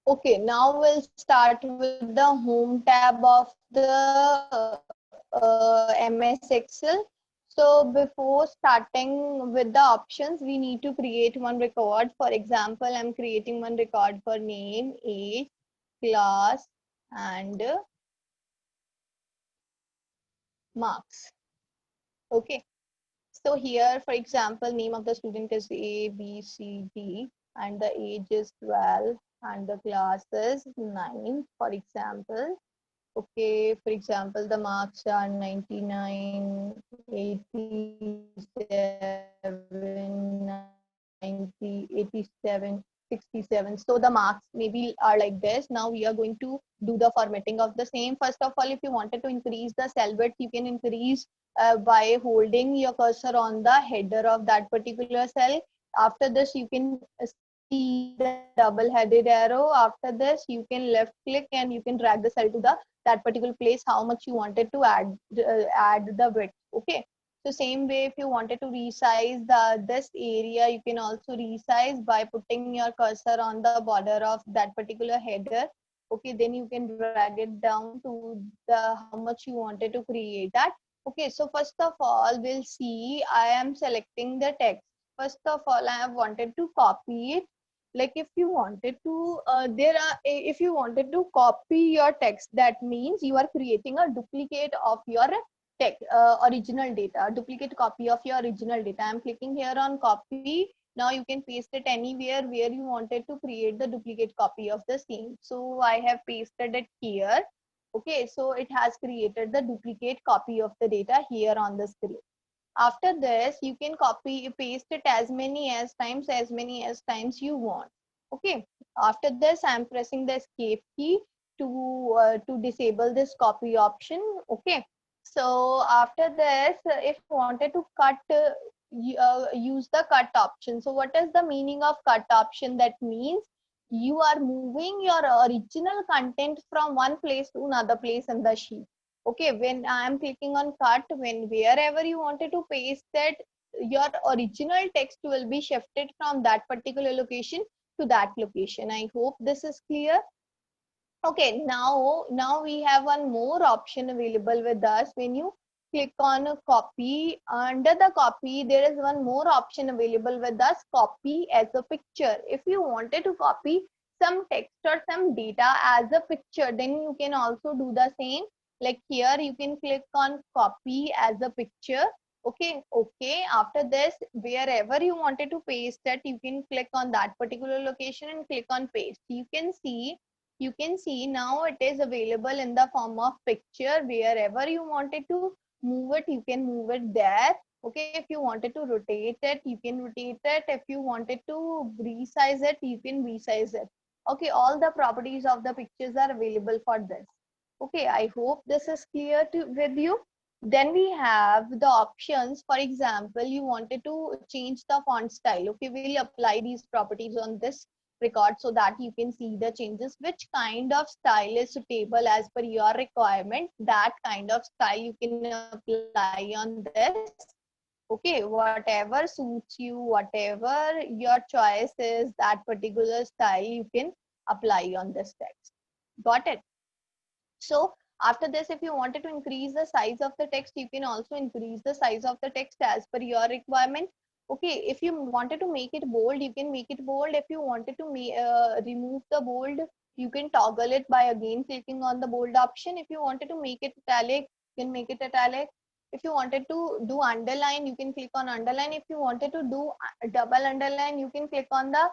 Okay, now we'll start with the home tab of the MS Excel. So before starting with the options, we need to create one record. For example, I'm creating one record for name, age, class, and marks. Okay. So here, for example, name of the student is A, B, C, D, and the age is 12, and the class is 9, for example. Okay, for example, the marks are 99, 87, 90, 87, 67. So the marks maybe are like this. Now we are going to do the formatting of the same. First of all, if you wanted to increase the cell width, you can increase by holding your cursor on the header of that particular cell. After this, you can see the double-headed arrow. After this, you can left click and you can drag the cell to the that particular place how much you wanted to add the width. Okay, so same way, if you wanted to resize the this area, you can also resize by putting your cursor on the border of that particular header. Okay, then you can drag it down to the how much you wanted to create that. Okay, so first of all, we'll see I am selecting the text. First of all, I have wanted to copy it. Like if you wanted to if you wanted to copy your text, that means you are creating a duplicate of your text original data, duplicate copy of your original data. I'm clicking here on copy. Now you can paste it anywhere where you wanted to create the duplicate copy of the same. So I have pasted it here. Okay, so it has created the duplicate copy of the data here on the screen. After this, you can copy paste it as many as times you want. Okay, after this, I'm pressing the escape key to disable this copy option. Okay, so after this, if you wanted to cut use the cut option. So what is the meaning of cut option? That means you are moving your original content from one place to another place in the sheet. Okay, when I am clicking on cut, when wherever you wanted to paste that, your original text will be shifted from that particular location to that location. I hope this is clear. Okay, now we have one more option available with us. When you click on a copy, under the copy there is one more option available with us, copy as a picture. If you wanted to copy some text or some data as a picture, then you can also do the same. Like here you can click on copy as a picture. Okay, after this, wherever you wanted to paste that, you can click on that particular location and click on paste. You can see now it is available in the form of picture. Wherever you wanted to move it, you can move it there. Okay, if you wanted to rotate it, you can rotate it. If you wanted to resize it, you can resize it. Okay, all the properties of the pictures are available for this. Okay, I hope this is clear with you. Then we have the options. For example, you wanted to change the font style. Okay, we'll apply these properties on this record so that you can see the changes. Which kind of style is suitable as per your requirement, that kind of style you can apply on this. Okay, whatever suits you, whatever your choice is, that particular style you can apply on this text. Got it? So after this, if you wanted to increase the size of the text, you can also increase the size of the text as per your requirement. Okay, if you wanted to make it bold, you can make it bold. If you wanted to remove the bold, you can toggle it by again clicking on the bold option. If you wanted to make it italic, you can make it italic. If you wanted to do underline, you can click on underline. If you wanted to do double underline, you can click on the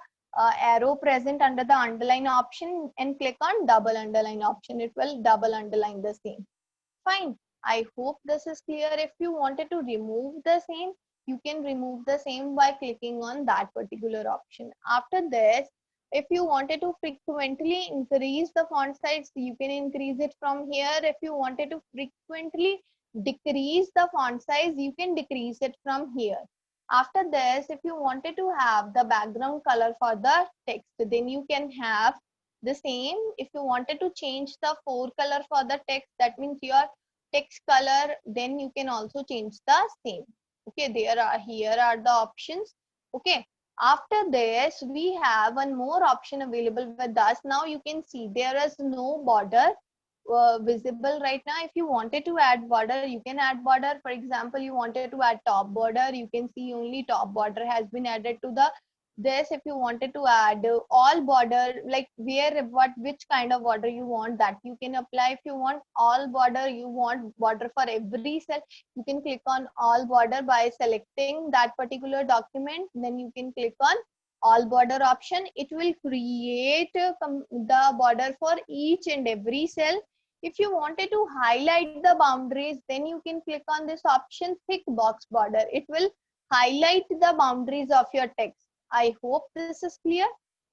arrow present under the underline option and click on double underline option. It will double underline the same. Fine. I hope this is clear. If you wanted to remove the same, you can remove the same by clicking on that particular option. After this, if you wanted to frequently increase the font size, you can increase it from here. If you wanted to frequently decrease the font size, you can decrease it from here. After this, if you wanted to have the background color for the text, then you can have the same. If you wanted to change the forecolor for the text, that means your text color, then you can also change the same. Okay, here are the options. Okay, After this, we have one more option available with us. Now you can see there is no border visible right now. If you wanted to add border, you can add border. For example, you wanted to add top border, you can see only top border has been added to the this. If you wanted to add all border, like where what which kind of border you want, that you can apply. If you want all border, you want border for every cell, you can click on all border by selecting that particular document. Then you can click on all border option. It will create the border for each and every cell. If you wanted to highlight the boundaries, then you can click on this option, thick box border. It will highlight the boundaries of your text. I hope this is clear.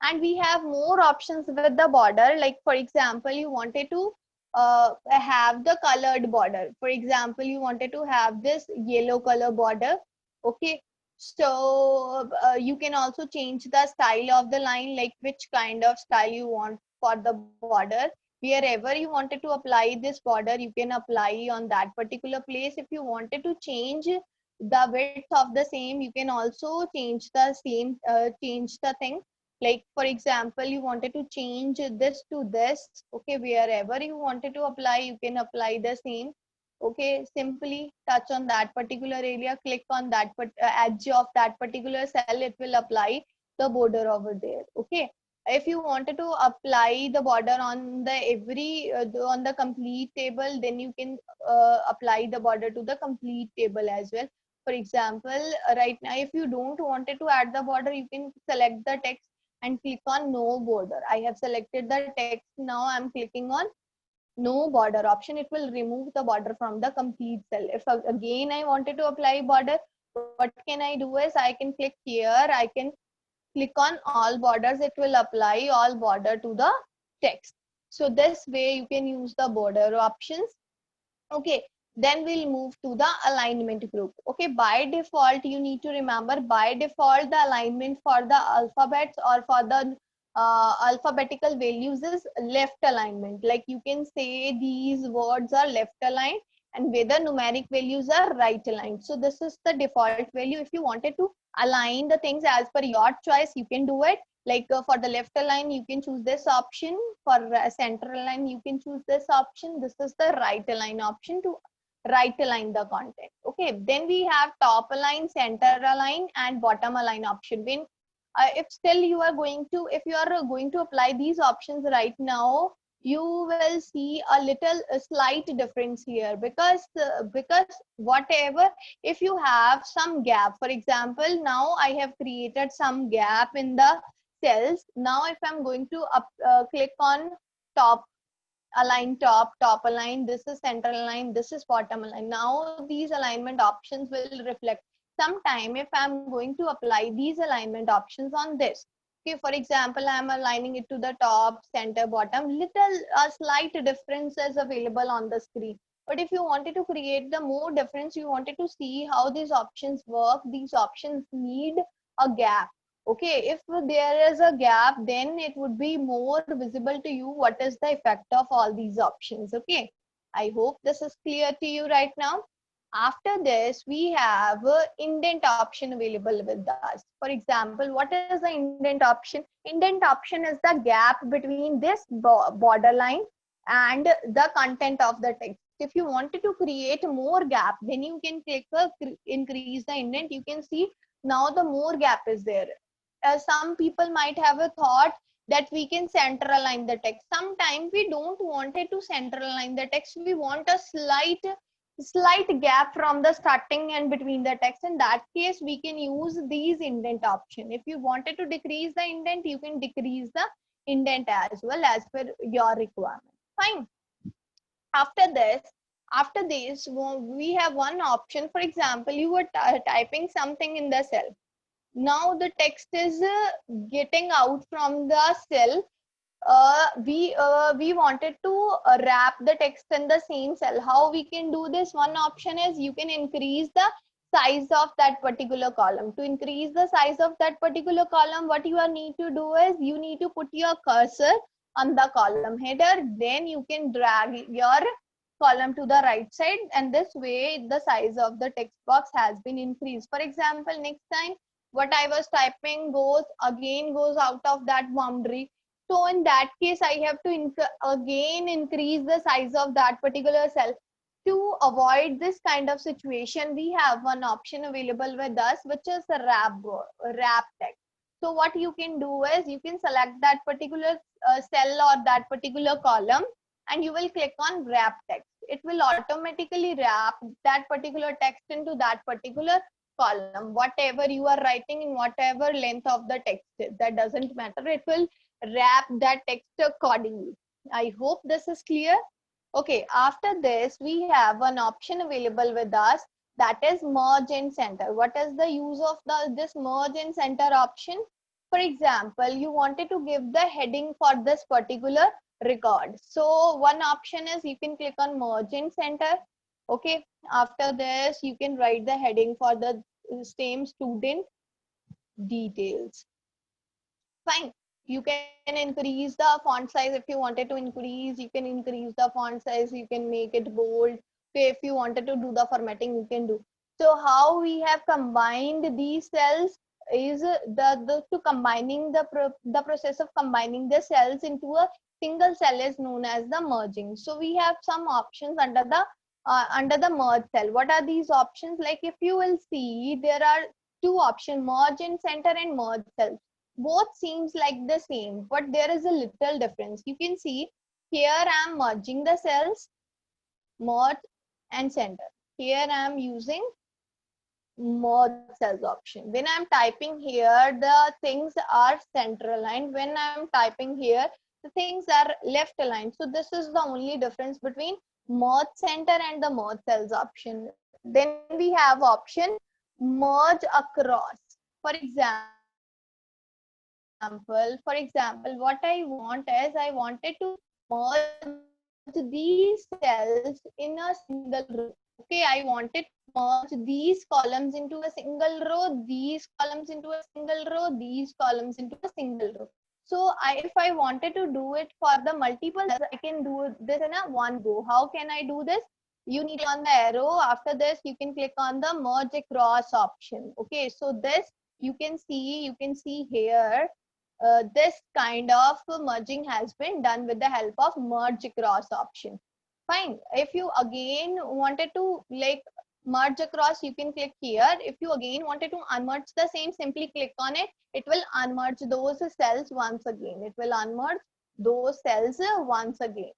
And we have more options with the border. Like for example, you wanted to have the colored border. For example, you wanted to have this yellow color border. Okay. So you can also change the style of the line, like which kind of style you want for the border. Wherever you wanted to apply this border, you can apply on that particular place. If you wanted to change the width of the same, you can also change the same, change the thing. Like for example, you wanted to change this to this. Okay, wherever you wanted to apply, you can apply the same. Okay, simply touch on that particular area, click on that edge of that particular cell, it will apply the border over there. Okay, if you wanted to apply the border on the every on the complete table, then you can apply the border to the complete table as well. For example, right now if you don't wanted to add the border, you can select the text and click on no border. I have selected the text, now I'm clicking on no border option. It will remove the border from the complete cell. If again I wanted to apply border, what can I do is I can click here, I can click on all borders, it will apply all border to the text. So this way you can use the border options. Okay, then we'll move to the alignment group. Okay, by default you need to remember, by default the alignment for the alphabets or for the alphabetical values is left alignment. Like you can say these words are left aligned, and where the numeric values are right aligned. So this is the default value. If you wanted to align the things as per your choice, you can do it. Like for the left align, you can choose this option. For center align, you can choose this option. This is the right align option to right align the content. Okay, then we have top align, center align, and bottom align option. When if still you are going to, if you are going to apply these options right now, you will see a little a slight difference here, because whatever, if you have some gap, for example, now I have created some gap in the cells. Now if I'm going to click on top align, top align, this is center align, this is bottom align. Now these alignment options will reflect. Sometime if I'm going to apply these alignment options on this, okay, for example, I'm aligning it to the top, center, bottom, little slight difference is available on the screen. But if you wanted to create the more difference, you wanted to see how these options work, these options need a gap. Okay, if there is a gap, then it would be more visible to you what is the effect of all these options. Okay, I hope this is clear to you right now. After this, we have indent option available with us. For example, what is the indent option? Indent option is the gap between this borderline and the content of the text. If you wanted to create more gap, then you can click increase the indent. You can see now the more gap is there. Some people might have a thought that we can center align the text. Sometimes we don't want it to center align the text. We want a slight gap from the starting and between the text. In that case, we can use these indent option. If you wanted to decrease the indent, you can decrease the indent as well as per your requirement. Fine. After this, we have one option. For example, you were typing something in the cell. Now the text is getting out from the cell. We wanted to wrap the text in the same cell. How we can do this? One option is you can increase the size of that particular column. To increase the size of that particular column, what you need to do is you need to put your cursor on the column header. Then you can drag your column to the right side, and this way the size of the text box has been increased. For example, next time what I was typing goes out of that boundary. So in that case, I have to again increase the size of that particular cell. To avoid this kind of situation, we have one option available with us, which is wrap text. So what you can do is you can select that particular cell or that particular column, and you will click on wrap text. It will automatically wrap that particular text into that particular column. Whatever you are writing in whatever length of the text is, that doesn't matter. It will wrap that text accordingly. I hope this is clear. Okay, after this, we have an option available with us, that is merge and center. What is the use of this merge and center option? For example, you wanted to give the heading for this particular record. So one option is you can click on merge and center. Okay, after this, you can write the heading for the same student details. Fine. You can increase the font size if you wanted to increase. You can increase the font size. You can make it bold. Okay, if you wanted to do the formatting, you can do. So how we have combined these cells is the process of combining the cells into a single cell is known as the merging. So we have some options under the merge cell. What are these options? Like if you will see, there are two options: merge and center and merge cells. Both seems like the same, but there is a little difference. You can see here I am merging the cells, merge and center. Here I am using merge cells option. When I'm typing here, the things are center aligned. When I'm typing here, the things are left aligned. So this is the only difference between merge center and the merge cells option. Then we have option merge across. For example, what I want is I wanted to merge these cells in a single row. Okay, I wanted to merge these columns into a single row, these columns into a single row, these columns into a single row. So if I wanted to do it for the multiple cells, I can do this in a one go. How can I do this? You need to click on the arrow. After this, you can click on the merge across option. Okay, so this you can see here. This kind of merging has been done with the help of merge across option. Fine. If you again wanted to like merge across, you can click here. If you again wanted to unmerge the same, simply click on it. It will unmerge those cells once again. It will unmerge those cells once again.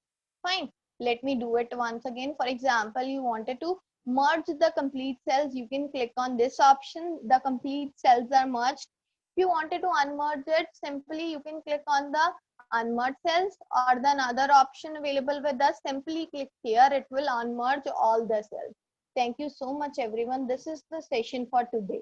Fine. Let me do it once again. For example, you wanted to merge the complete cells. You can click on this option. The complete cells are merged. If you wanted to unmerge it, simply you can click on the unmerge cells, or the another option available with us. Simply click here. It will unmerge all the cells. Thank you so much, everyone. This is the session for today.